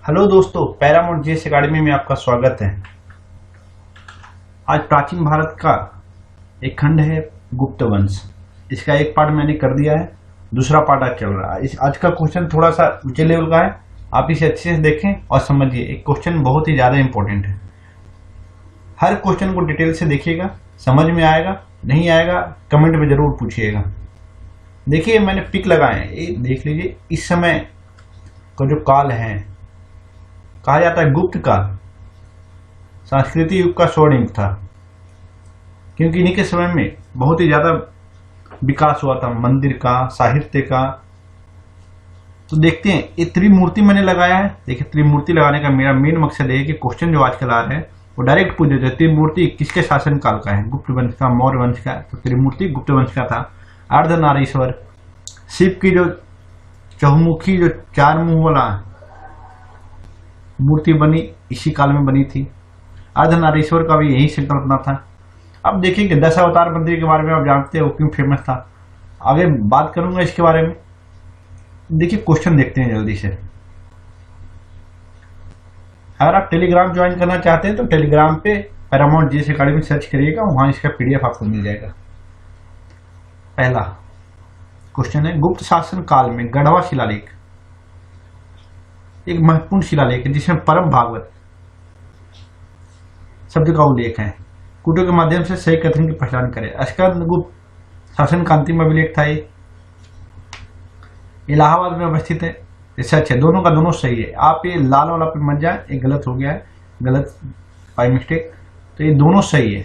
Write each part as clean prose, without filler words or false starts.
Hello दोस्तों, Paramount GS academy में आपका स्वागत है। आज प्राचीन भारत का एक खंड है गुप्त वंश। इसका एक पार्ट मैंने कर दिया है, दूसरा पार्ट आज चल रहा है। आज का क्वेश्चन थोड़ा सा ऊंचे लेवल का है, आप इसे अच्छे से देखें और समझिए। एक क्वेश्चन बहुत ही ज्यादा इंपॉर्टेंट है। हर क्वेश्चन को डिटेल से देखिएगा, समझ में आएगा, नहीं आएगा कमेंट में जरूर पूछिएगा। देखिए मैंने पिक लगाए हैं, ये देख लीजिए। इस समय का जो काल है कहा जाता है गुप्त काल। संस्कृति युग का स्वर्ण युग था, क्योंकि इन्हीं के समय में बहुत ही ज्यादा विकास हुआ था मंदिर का, साहित्य का। तो देखते हैं, ये त्रिमूर्ति मैंने लगाया है। देखिए त्रिमूर्ति लगाने का मेरा मेन मकसद है कि क्वेश्चन जो आजकल आ रहे हैं वो डायरेक्ट पूछ देते हैं त्रिमूर्ति किसके शासन काल का है, गुप्त वंश का, मौर्य वंश का। तो त्रिमूर्ति गुप्त वंश का था। अर्धनारीश्वर, शिव की जो चहुमुखी, जो चार मुंह वाला मूर्ति बनी, इसी काल में बनी थी। अर्धनारीश्वर का भी यही संकल्पना था। अब देखिए कि 10 अवतार मंदिर के बारे में आप जानते हो क्यों फेमस था, आगे बात करूंगा इसके बारे में। देखिए क्वेश्चन देखते हैं जल्दी से। अगर आप टेलीग्राम ज्वाइन करना चाहते हैं तो टेलीग्राम पे पैरामाउंट जीएस एकेडमी सर्च करिएगा, वहां इसका पीडीएफ आपको मिल जाएगा। पहला क्वेश्चन है, गुप्त शासन काल में गढ़वा शिलालेख एक महत्वपूर्ण शिलालेख है जिसमें परम भागवत शब्द का उल्लेख है। कूटों के माध्यम से सही कथन की पहचान करें। स्कंदगुप्त शासन का अंतिम अभिलेख था। ये इलाहाबाद में अवस्थित है। सच है, दोनों का दोनों सही है। आप ये लाल वाला पे मत जाए, ये गलत हो गया है, गलत बाय मिस्टेक। तो ये दोनों सही है।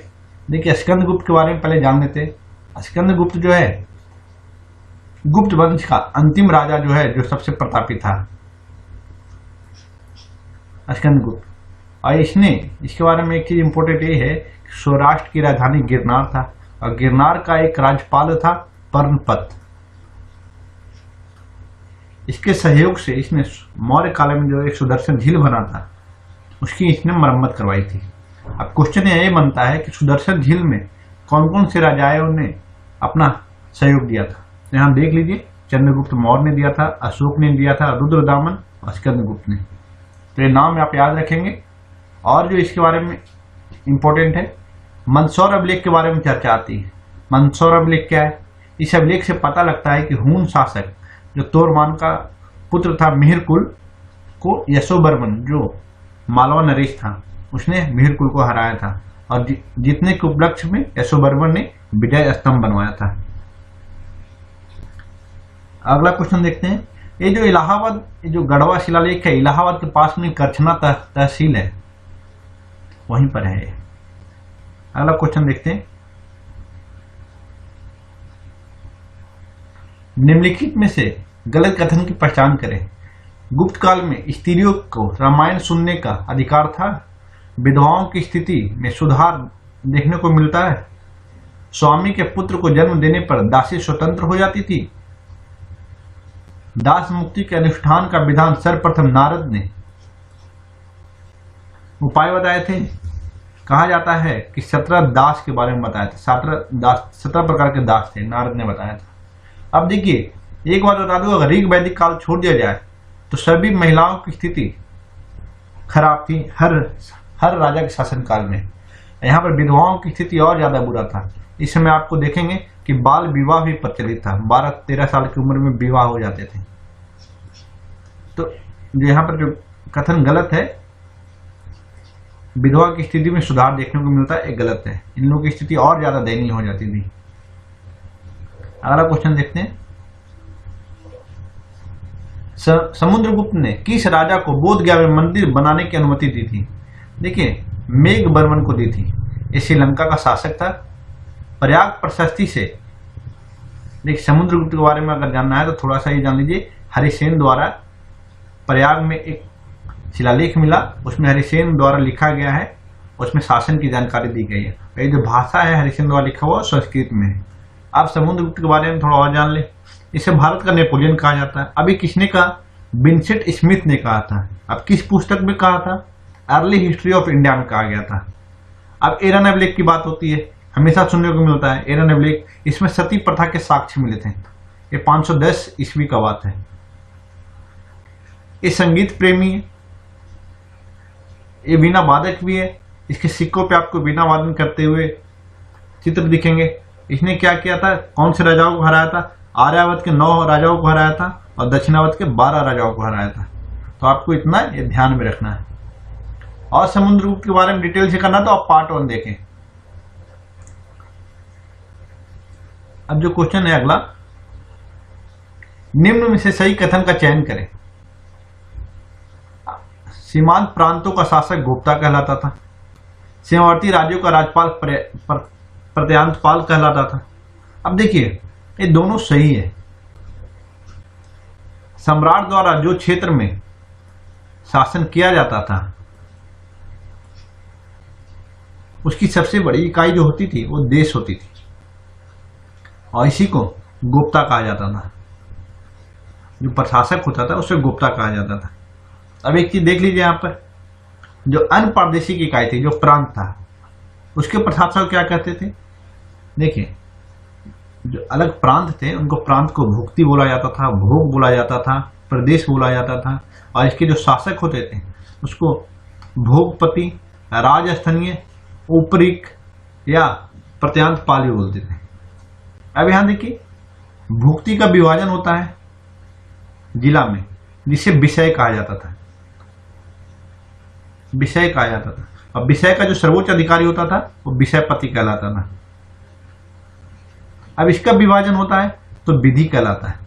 देखिए स्कंदगुप्त के बारे में पहले जान लेते हैं। स्कंदगुप्त जो है गुप्त वंश का अंतिम राजा जो है, जो सबसे प्रतापी था, स्कंदगुप्त। और इसके बारे में एक चीज इंपोर्टेंट ये है, सौराष्ट्र की राजधानी गिरनार था और गिरनार का एक राज्यपाल था पर्णपत। इसके सहयोग से इसने मौर्य काल में जो एक सुदर्शन झील बना था उसकी इसने मरम्मत करवाई थी। अब क्वेश्चन ये बनता है कि सुदर्शन झील में कौन कौन से राजाओं ने अपना सहयोग दिया था। तो यहाँ देख लीजिए, चंद्रगुप्त मौर्य ने दिया था, अशोक ने दिया था, रुद्रदामन और स्कंदगुप्त ने। तो ये नाम आप याद रखेंगे। और जो इसके बारे में इंपॉर्टेंट है, मंदसौर अभिलेख के बारे में चर्चा आती है। मंदसौर अभिलेख क्या है? इस अभिलेख से पता लगता है कि हून शासक जो तोरमान का पुत्र था मिहिरकुल को यशोवर्मन, जो मालवा नरेश था, उसने मिहिरकुल को हराया था और जीतने के उपलक्ष्य में यशोवर्मन ने विजय स्तंभ बनवाया था। अगला क्वेश्चन देखते हैं। ये जो इलाहाबाद, जो गढ़वा शिलालेख है, इलाहाबाद के पास में करछना तहसील है, वहीं पर है। अगला क्वेश्चन देखते हैं। निम्नलिखित में से गलत कथन की पहचान करें। गुप्त काल में स्त्रियों को रामायण सुनने का अधिकार था। विधवाओं की स्थिति में सुधार देखने को मिलता है। स्वामी के पुत्र को जन्म देने पर दासी स्वतंत्र हो जाती थी। दास मुक्ति के अनुष्ठान का विधान सर्वप्रथम नारद ने उपाय बताए थे। कहा जाता है कि 17 दास के बारे में बताया था। 17 प्रकार के दास थे, नारद ने बताया था। अब देखिए एक बात बता दूं, अगर ऋग वैदिक काल छोड़ दिया जाए तो सभी महिलाओं की स्थिति खराब थी हर राजा के शासन काल में। यहाँ पर विधवाओं की स्थिति और ज्यादा बुरा था। इस समय आपको देखेंगे कि बाल विवाह भी प्रचलित था। 12-13 साल की उम्र में विवाह हो जाते थे। तो यहाँ पर जो कथन गलत है, विधवा की स्थिति में सुधार देखने को मिलता है, एक गलत है। इन लोगों की स्थिति और ज्यादा दयनीय हो जाती थी। अगला क्वेश्चन देखते हैं। समुद्रगुप्त ने किस राजा को बोध गया में मंदिर बनाने की अनुमति दी थी? देखिए मेघवर्मन को दी थी। ये श्रीलंका का शासक था। प्रयाग प्रशस्ति से, देखिए समुद्रगुप्त के बारे में अगर जानना है तो थोड़ा सा ये जान लीजिए। हरिसेन द्वारा प्रयाग में एक शिलालेख मिला, उसमें हरिसेन द्वारा लिखा गया है, उसमें शासन की जानकारी दी गई है। ये जो भाषा है हरिसेन द्वारा लिखा हुआ संस्कृत में है। आप समुद्रगुप्त के बारे में थोड़ा और जान ले। इसे भारत का नेपोलियन कहा जाता है। अभी किसने कहा? विंसेंट स्मिथ ने कहा था। अब किस पुस्तक में कहा था? अर्ली हिस्ट्री ऑफ इंडिया में कहा गया था। अब एरन अभिलेख की बात होती है, हमेशा सुनने को मिलता है एरन अभिलेख। इसमें सती प्रथा के साक्ष्य मिले थे। ये 510 ईस्वी का बात है। ये संगीत प्रेमी है, ये वीणा वादक भी है। इसके सिक्कों पे आपको वीणा वादन करते हुए चित्र दिखेंगे। इसने क्या किया था, कौन से राजाओं को हराया था? आर्यावर्त के 9 राजाओं को हराया था और दक्षिणावर्त के 12 राजाओं को हराया था। तो आपको इतना ये ध्यान में रखना है। और समुद्रगुप्त के बारे में डिटेल से करना तो आप पार्ट 1 देखें। अब जो क्वेश्चन है अगला, निम्न में से सही कथन का चयन करें। सीमांत प्रांतों का शासक गुप्ता कहलाता था। सीमावर्ती राज्यों का राज्यपाल प्रत्यांतपाल कहलाता था। अब देखिए ये दोनों सही है। सम्राट द्वारा जो क्षेत्र में शासन किया जाता था उसकी सबसे बड़ी इकाई जो होती थी वो देश होती थी और इसी को गुप्ता कहा जाता था। जो प्रशासक होता था उसे गुप्ता कहा जाता था। अब एक चीज देख लीजिए यहाँ पर, जो अन्य प्रादेशिक इकाई थी, जो प्रांत था, उसके प्रशासक क्या कहते थे? देखिए जो अलग प्रांत थे उनको प्रांत को भुक्ति बोला जाता था, भोग बोला जाता था, प्रदेश बोला जाता था। और इसके जो शासक होते थे उसको भोगपति, राजस्थानीय, उपरिक या प्रत्यांतपाल बोलते थे। अब यहां देखिए भुक्ति का विभाजन होता है जिला में, जिसे विषय कहा जाता था। विषय कहा जाता था। और विषय का जो सर्वोच्च अधिकारी होता था वो विषयपति कहलाता था। अब इसका विभाजन होता है तो विधि कहलाता है।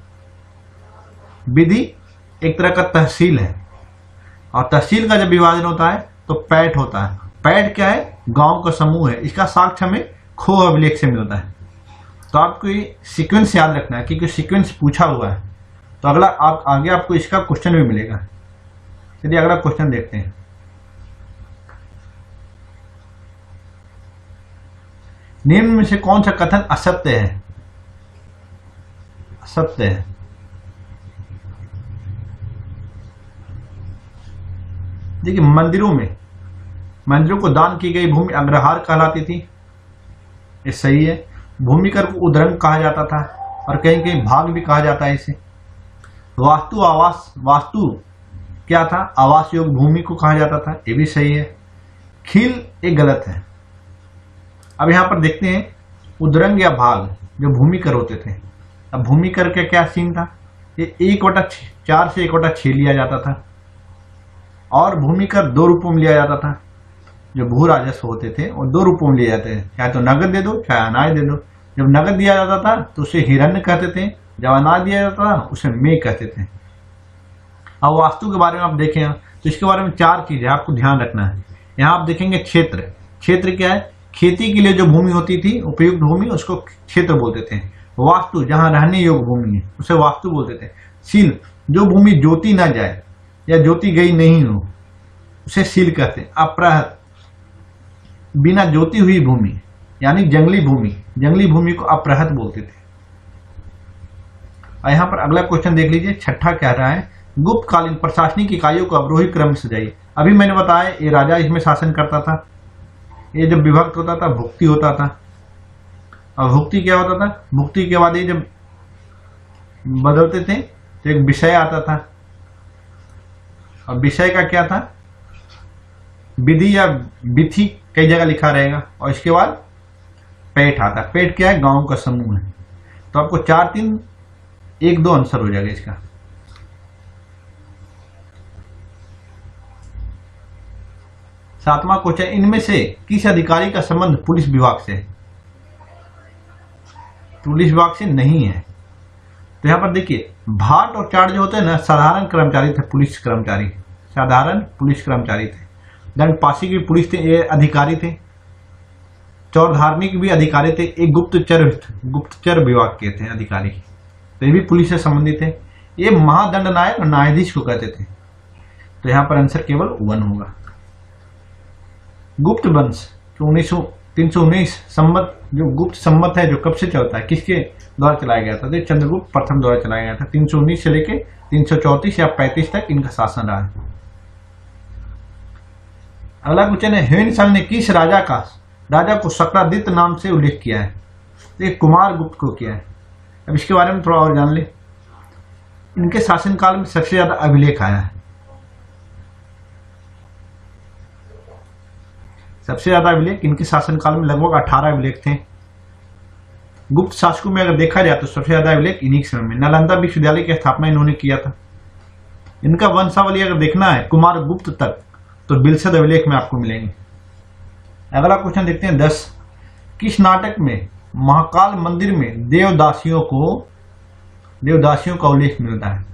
विधि एक तरह का तहसील है और तहसील का जब विभाजन होता है तो पैठ होता है। पैठ क्या है? गांव का समूह है। इसका साक्ष्य हमें खो अभिलेख से मिलता है। तो आपको ये सीक्वेंस याद रखना है क्योंकि सीक्वेंस पूछा हुआ है। तो अगला आगे आपको इसका क्वेश्चन भी मिलेगा। चलिए अगला क्वेश्चन देखते हैं। निम्न में से कौन सा कथन असत्य है? असत्य है। देखिए मंदिरों को दान की गई भूमि अग्रहार कहलाती थी, ये सही है। भूमिकर को उद्रंग कहा जाता था और कहीं कहीं भाग भी कहा जाता है इसे। वास्तु क्या था? आवास योग्य भूमि को कहा जाता था, ये भी सही है। खील एक गलत है। अब यहां पर देखते हैं उद्रंग या भाग जो भूमिकर होते थे। अब भूमिकर का क्या सीन था? ये 1/4 से 1/6 लिया जाता था और भूमिकर 2 रूपों में लिया जाता था। जो भू राजस्व होते थे वो 2 रूपों में लिए जाते थे, चाहे तो नगद दे दो चाहे अनाज दे दो। जब नगद दिया जाता था तो उसे हिरण्य कहते थे, जब अनाज दिया जाता था उसे मेघ कहते थे। अब वास्तु के बारे में आप देखें तो इसके बारे में 4 चीजें आपको ध्यान रखना है। यहाँ आप देखेंगे क्षेत्र क्या है? खेती के लिए जो भूमि होती थी, उपयुक्त भूमि, उसको क्षेत्र बोलते थे। वास्तु जहां रहने योग्य भूमि है उसे वास्तु बोलते थे। शील जो भूमि जोती ना जाए या जोती गई नहीं हो उसे शील कहते हैं। अप्रहत बिना जोती हुई भूमि यानी जंगली भूमि को अप्रहत बोलते थे। और यहां पर अगला क्वेश्चन देख लीजिए। छठा कह रहा है गुप्त कालीन प्रशासनिक इकाइयों को अवरोही क्रम से सजाइए। अभी मैंने बताया ये राजा इसमें शासन करता था। ये जब विभक्त होता था भुक्ति होता था। और भुक्ति क्या होता था? भुक्ति के बाद ये जब बदलते थे तो एक विषय आता था। और विषय का क्या था? विधि या विधि कई जगह लिखा रहेगा। और इसके बाद पेट आता है। पेट क्या है? गांव का समूह है। तो आपको 4, 3, 1, 2 आंसर हो जाएगा इसका। सातवां क्वेश्चन, इनमें से किस अधिकारी का संबंध पुलिस विभाग से? पुलिस विभाग से नहीं है। तो यहां पर देखिए भाट और चाट जो होते हैं ना, साधारण कर्मचारी थे, पुलिस कर्मचारी, साधारण पुलिस कर्मचारी थे। दंडपाशी के पुलिस थे, ये अधिकारी थे। चौधार्मिक भी अधिकारी थे। एक गुप्तचर विभाग के थे अधिकारी, तो ये भी पुलिस से संबंधित है। ये महादंड नायक और न्यायाधीश को कहते थे। तो यहां पर आंसर केवल 1 होगा। गुप्त वंश 319 संवत, जो गुप्त संवत है जो कब से चलता है, किसके द्वारा चलाया गया था? तो चंद्रगुप्त प्रथम द्वारा चलाया गया था। 319 से लेके 334 या 35 तक इनका शासन रहा है। अगला क्वेश्चन है ह्वेन सांग ने किस राजा को शक्रादित्य नाम से उल्लेख किया है? तो कुमार गुप्त को किया है। अब इसके बारे में थोड़ा और जान ले। इनके शासनकाल में सबसे ज्यादा अभिलेख आया है। सबसे ज्यादा अभिलेख इनके शासनकाल में लगभग 18 अभिलेख थे। गुप्त शासकों में अगर देखा जाए तो सबसे ज्यादा अभिलेख इन्हीं के समय में। नालंदा विश्वविद्यालय की स्थापना इन्होंने किया था। इनका वंशावली अगर देखना है कुमार गुप्त तक तो बिलसद अभिलेख में आपको मिलेंगे। अगला क्वेश्चन देखते हैं 10। किस नाटक में महाकाल मंदिर में देवदासियों का उल्लेख मिलता है?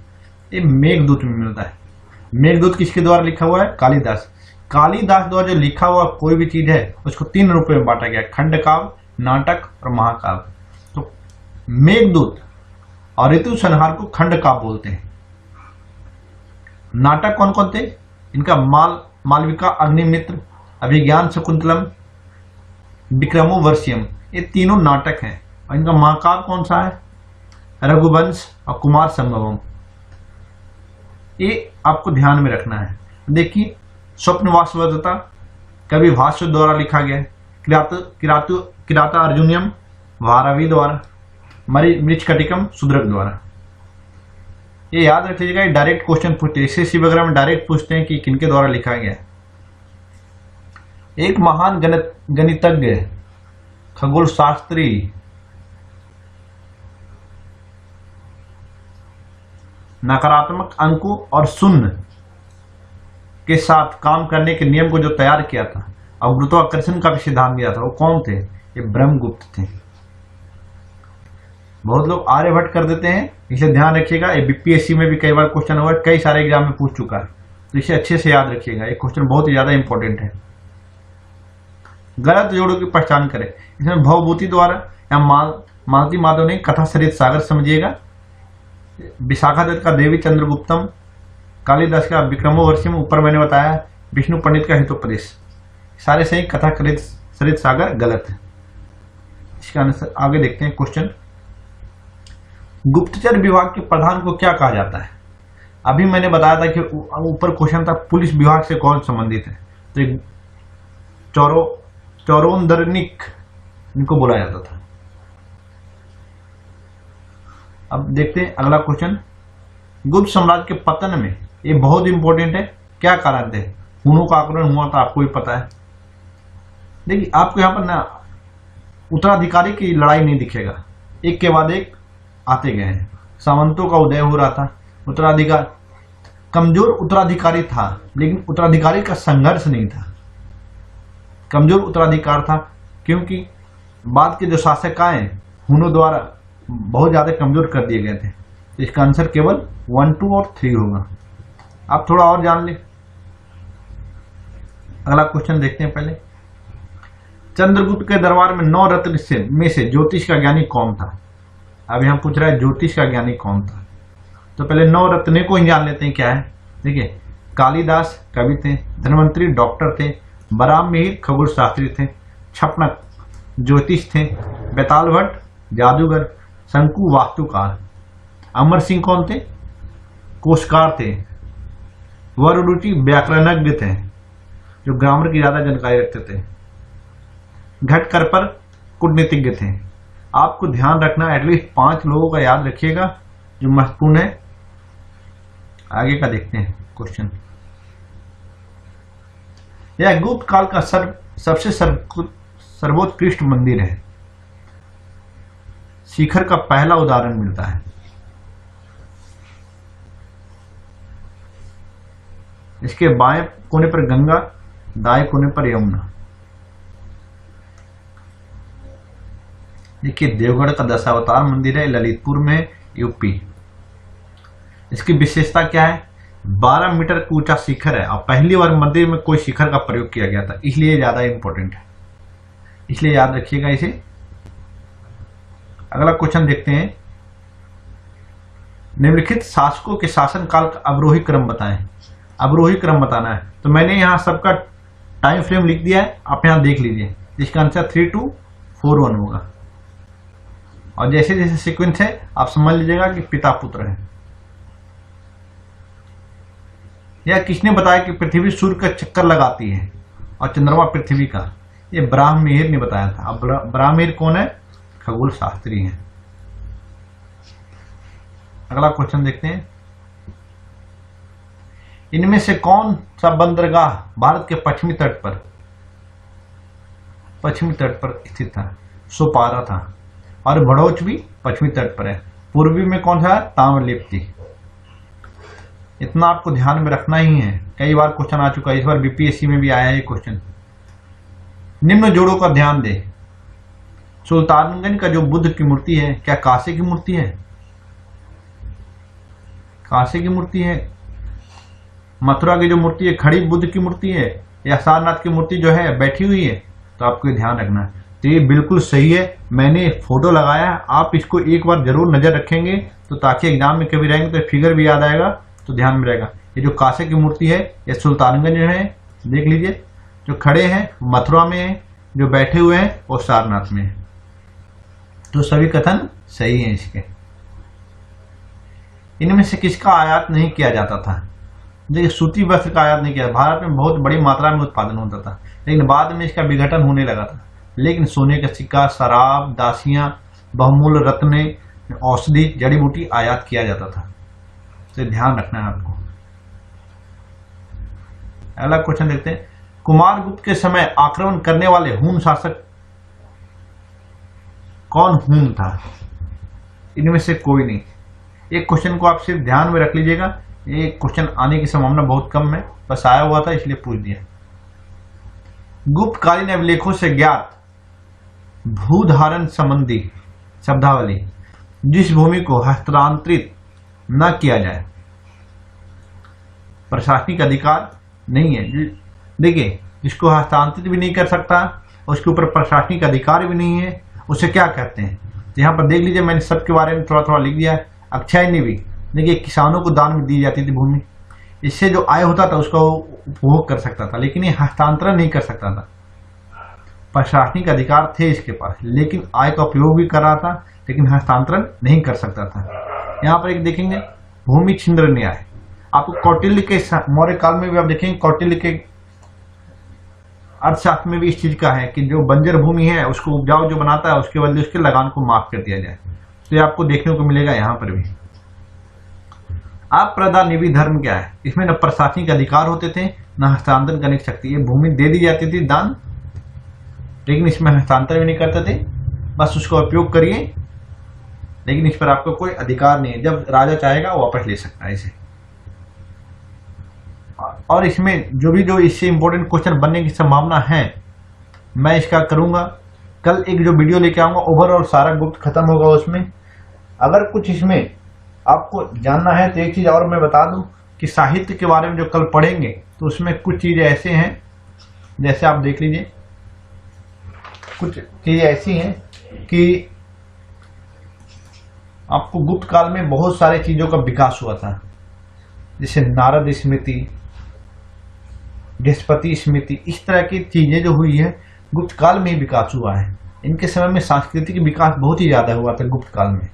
ये मेघदूत में मिलता है। मेघदूत किसके द्वारा लिखा हुआ है? कालिदास। कालिदास द्वारा जो लिखा हुआ कोई भी चीज है उसको 3 रूपों में बांटा गया, खंडकाव्य, नाटक और महाकाव्य। तो मेघदूत और ऋतु संहार को खंडकाव्य बोलते हैं। नाटक कौन कौन थे? इनका मालविका अग्निमित्र, अभिज्ञान शकुंतलम, विक्रमोर्वशीयम, ये तीनों नाटक हैं। और इनका महाकाव्य कौन सा है? रघुवंश और कुमार संभवम। ये आपको ध्यान में रखना है। देखिए स्वप्न वासवदत्ता कवि भाष्य द्वारा लिखा गया, किराता अर्जुनियम भारवी द्वारा, मृच्छकटिकम सुद्रक द्वारा। ये याद रख लीजिएगा, ये डायरेक्ट क्वेश्चन पूछते हैं। एसएससी वगैरह में डायरेक्ट पूछते हैं कि किनके द्वारा लिखा गया। एक महान गणितज्ञ खगोल शास्त्री नकारात्मक अंकों और शून्य के साथ काम करने के नियम को जो तैयार किया था और गुरुत्वाकर्षण का भी सिद्धांत दिया था, वो कौन थे? ये ब्रह्मगुप्त थे। बहुत लोग आर्यभट्ट कर देते हैं, इसे ध्यान रखिएगा। ये बीपीएससी में भी कई बार क्वेश्चन हुआ, कई सारे एग्जाम में पूछ चुका है, तो इसे अच्छे से याद रखिएगा। ये क्वेश्चन बहुत ही ज्यादा इंपॉर्टेंट है। गलत जोड़ों की पहचान करें। इसमें भवभूति द्वारा या मालती माधव ने कथा सरित सागर समझिएगा। विशाखा दत्त का देवी चंद्रगुप्तम, कालिदास का विक्रमोर्वशीयम, ऊपर मैंने बताया विष्णु पंडित का हितोपदेश, सारे सही। कथा सरित सागर गलत है। इसका आंसर आगे देखते हैं। क्वेश्चन, गुप्तचर विभाग के प्रधान को क्या कहा जाता है? अभी मैंने बताया था कि ऊपर क्वेश्चन था पुलिस विभाग से कौन संबंधित है, तो चौरोंदरनिक इनको बोला जाता था। अब देखते हैं अगला क्वेश्चन। गुप्त साम्राज्य के पतन में, ये बहुत इंपॉर्टेंट है, क्या कारण थे? हुनों का आक्रमण हुआ था, आपको भी पता है। देखिए आपको यहाँ पर ना उत्तराधिकारी की लड़ाई नहीं दिखेगा, एक के बाद एक आते गए हैं। सामंतों का उदय हो रहा था, कमजोर उत्तराधिकारी था, लेकिन उत्तराधिकारी का संघर्ष नहीं था। कमजोर उत्तराधिकार था क्योंकि बाद के जो शासक आए हुनों द्वारा बहुत ज्यादा कमजोर कर दिए गए थे। तो इसका आंसर केवल 1, 2 और 3 होगा। आप थोड़ा और जान ले। अगला क्वेश्चन देखते हैं। पहले चंद्रगुप्त के दरबार में 9 रत्न में से ज्योतिष का ज्ञानी कौन था? अब यहां पूछ रहा है ज्योतिष का ज्ञानी कौन था। तो पहले 9 रत्ने को ही जान लेते हैं क्या है। देखिए कालिदास कवि थे, धन्वंतरी डॉक्टर थे, बराहमिहिर खगोल शास्त्री थे, छपनक ज्योतिष थे, बेताल भट्ट जादूगर, शंकु वास्तुकार, अमर सिंह कौन थे? कोशकार थे, वरुरुचि व्याकरणज्ञ थे जो ग्रामर की ज्यादा जानकारी रखते थे, घटकर पर कूटनीतिज्ञ थे। आपको ध्यान रखना एटलीस्ट 5 लोगों का याद रखिएगा जो महत्वपूर्ण है। आगे का देखते हैं क्वेश्चन। यह गुप्त काल का सबसे सर्वोत्कृष्ट मंदिर है। शिखर का पहला उदाहरण मिलता है। इसके बाएं कोने पर गंगा, दाएं कोने पर यमुना। देखिए देवगढ़ का दशावतार मंदिर है, ललितपुर में, यूपी। इसकी विशेषता क्या है? 12 मीटर का ऊंचा शिखर है और पहली बार मंदिर में कोई शिखर का प्रयोग किया गया था, इसलिए ज्यादा इंपॉर्टेंट है, इसलिए याद रखिएगा इसे। अगला क्वेश्चन देखते हैं। निम्नलिखित शासकों के शासन काल का अवरोही क्रम बताएं। अवरोही क्रम बताना है, तो मैंने यहां सबका टाइम फ्रेम लिख दिया है, आप यहां देख लीजिए। इसका आंसर 3, 2, 4, 1 होगा। और जैसे जैसे सीक्वेंस है आप समझ लीजिएगा कि पिता पुत्र है। यह किसने बताया कि पृथ्वी सूर्य का चक्कर लगाती है और चंद्रमा पृथ्वी का? ये ब्राह्ममिहिर ने बताया था। अब ब्राह्ममिहिर कौन है? खगोल शास्त्री हैं। अगला क्वेश्चन देखते हैं। इनमें से कौन सा बंदरगाह भारत के पश्चिमी तट पर पश्चिमी तट पर स्थित था, सोपारा था, और भड़ोच भी पश्चिमी तट पर है। पूर्वी में कौन सा है? ताम्रलिप्ति। इतना आपको ध्यान में रखना ही है, कई बार क्वेश्चन आ चुका है, इस बार बीपीएससी में भी आया है क्वेश्चन। निम्न जोड़ों का ध्यान दे। सुल्तानगंज का जो बुद्ध की मूर्ति है, क्या काशी की मूर्ति है? काशी की मूर्ति है। मथुरा की जो मूर्ति है, खड़ी बुद्ध की मूर्ति है, या सारनाथ की मूर्ति जो है बैठी हुई है? तो आपको ये ध्यान रखना है। तो ये बिल्कुल सही है, मैंने फोटो लगाया, आप इसको एक बार जरूर नजर रखेंगे तो ताकि एग्जाम में कभी रहेंगे तो फिगर भी याद आएगा, तो ध्यान में रहेगा। ये जो काशी की मूर्ति है ये सुल्तानगंज में है, देख लीजिए। जो खड़े हैं मथुरा में है, जो बैठे हुए हैं वो सारनाथ में है। तो सभी कथन सही हैं इसके। इनमें से किसका आयात नहीं किया जाता था? देखिए, सूती वस्त्र का आयात नहीं किया। भारत में बहुत बड़ी मात्रा में उत्पादन होता था, लेकिन बाद में इसका विघटन होने लगा था। लेकिन सोने का सिक्का, शराब, दासियां, बहुमूल्य रत्ने, औषधि, जड़ी बूटी आयात किया जाता था। तो ध्यान रखना है आपको। अगला क्वेश्चन देखते हैं। कुमारगुप्त के समय आक्रमण करने वाले हून शासक कौन हून था? इनमें से कोई नहीं। एक क्वेश्चन को आप सिर्फ ध्यान में रख लीजिएगा, ये क्वेश्चन आने की संभावना बहुत कम है, बस आया हुआ था इसलिए पूछ दिया। गुप्तकालीन अभिलेखों से ज्ञात भूधारण संबंधी शब्दावली। जिस भूमि को हस्तांतरित न किया जाए, प्रशासनिक अधिकार नहीं है। देखिए, जिसको हस्तांतरित भी नहीं कर सकता, उसके ऊपर प्रशासनिक अधिकार भी नहीं है, उसे क्या कहते हैं? यहाँ पर देख लीजिए, मैंने सबके बारे में थोड़ा थोड़ा लिख दिया है। अक्षय निधि, देखिए, किसानों को दान में दी जाती थी भूमि, इससे जो आय होता था उसका उपभोग कर सकता था, लेकिन ये हस्तांतरण नहीं कर सकता था। प्रशासनिक अधिकार थे इसके पास, लेकिन आय का उपयोग भी कर रहा था, लेकिन हस्तांतरण नहीं कर सकता था। यहाँ पर एक देखेंगे भूमि छिंद्र न्याय। आपको कौटिल्य के मौर्य काल में भी आप देखेंगे, कौटिल्य के अर्थशास्त्र में भी इस चीज का है कि जो बंजर भूमि है उसको उपजाऊ जो बनाता है, उसके बदले उसके लगान को माफ कर दिया जाए। तो ये आपको देखने को मिलेगा यहाँ पर भी। अप्रदानिवी धर्म क्या है? इसमें न प्रशासनिक अधिकार होते थे, न हस्तांतरण करने की शक्ति। ये भूमि दे दी जाती थी दान, लेकिन इसमें हस्तांतरण भी नहीं करते थे, बस उसका उपयोग करिए, लेकिन इस पर आपको कोई अधिकार नहीं है। जब राजा चाहेगा वो वापस ले सकता है इसे। और इसमें जो इससे इंपॉर्टेंट क्वेश्चन बनने की संभावना है, मैं इसका करूंगा कल एक जो वीडियो लेके आऊंगा, ओवरऑल सारा गुप्त खत्म होगा उसमें। अगर कुछ इसमें आपको जानना है तो एक चीज और मैं बता दूं कि साहित्य के बारे में जो कल पढ़ेंगे तो उसमें कुछ चीजें ऐसे हैं, जैसे आप देख लीजिए, कुछ चीजें ऐसी हैं कि आपको गुप्त काल में बहुत सारे चीजों का विकास हुआ था, जैसे नारद स्मृति, बृहस्पति स्मृति, इस तरह की चीजें जो हुई है गुप्त काल में ही विकास हुआ है। इनके समय में सांस्कृतिक विकास बहुत ही ज्यादा हुआ था गुप्त काल में।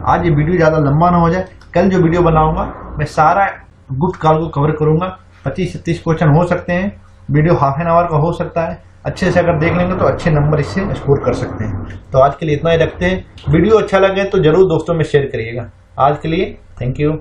आज ये वीडियो ज्यादा लंबा ना हो जाए, कल जो वीडियो बनाऊंगा मैं सारा गुप्त काल को कवर करूंगा। 25 से 30 क्वेश्चन हो सकते हैं, वीडियो हाफ एन आवर का हो सकता है। अच्छे से अगर देख लेंगे तो अच्छे नंबर इससे स्कोर कर सकते हैं। तो आज के लिए इतना ही रखते हैं। वीडियो अच्छा लगे तो जरूर दोस्तों में शेयर करिएगा। आज के लिए थैंक यू।